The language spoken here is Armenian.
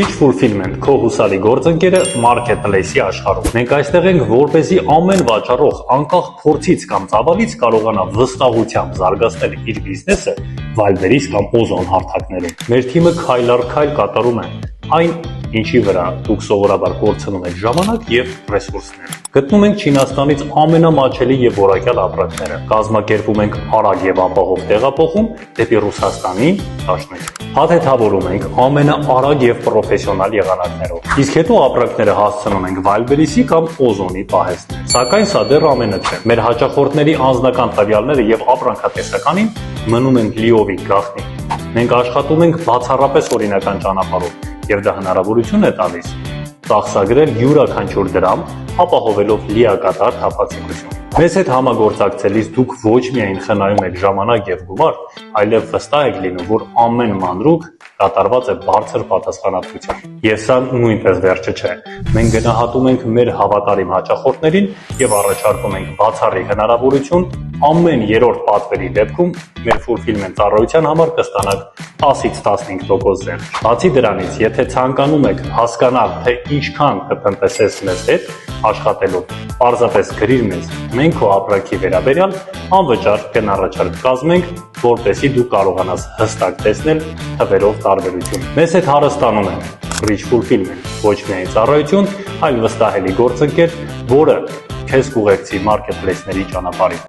Rich Fulfillment քո հուսալի գործընկերը marketplace-ի աշխարհում։ Մենք այստեղ ենք, որպեսզի ամեն վաճառող անկախ փորձից կամ ծավալից կարողանա վստահությամբ զարգացնել իր բիզնեսը Wildberries կամ Ozon հարթակներում։ Մեր թիմը քայլ առ քայլ կատարում է այն, ինչի վրա դուք սովորաբար կորցնում եք ժամանակ եւ ռեսուրսներ։ Գտնում ենք Չինաստանից ամենամաչելի եւ որակյալ ապրանքները։ Կազմակերպում ենք արագ եւ ապահով տեղափոխում դեպի Ռուսաստանի դաշնային։ Փաթեթավորում ենք ամենաարագ եւ պրոֆեսիոնալ եղանակներով։ Իսկ հետո ապրանքները հասցնում ենք Wildberries-ի կամ Ozon-ի պահեստներ։ Սակայն սա դեռ ամենը չէ։ Մեր հաճախորդների անձնական տվյալները եւ ապրանքատեսականին մնում են լիովին գաղտնի։ Մենք աշխատում ենք բացառապես օրինական ճանապարհով եւ դա հնարավորություն է տալիս ծախսագրել յուրաքանչյուր դրամ, ապահովելով լիակատար թափանցիկություն։ Մեզ հետ համագործակցելիս դուք ոչ միայն խնայում եք ժամանակ եւ գումար, այլև վստահ եք լինում, որ ամեն մանրուք կատարված է բարձր պատասխանատվությամբ։ Եվ սա նույնպես վերջը չէ։ Մենք գնահատում ենք մեր հավատարիմ հաճախորդներին եւ առաջարկում ենք բացառիկ հնարավորություն ամեն երրորդ պատվերի դեպքում մեր fulfillment ծառայության համար կստանաք 10-ից 15% զեն։ Բացի դրանից, եթե ցանկանում եք հասկանալ, թե ինչքան կտնտեսես մեզ հետ աշխատելով, պարզապես գրիր մեզ, մենք քո ապրանքի վերաբերյալ անվճար գնառաչարկ կազմենք, որպեսզի դու կարողանաս հստակ տեսնել թվերով տարբերություն։ Մեզ հետ հարստանում են Rich Fulfillment, ոչ միայն ծառայություն, այլ վստահելի գործընկեր, որը քեզ կուղեկցի marketplace-ների ճանապարհին։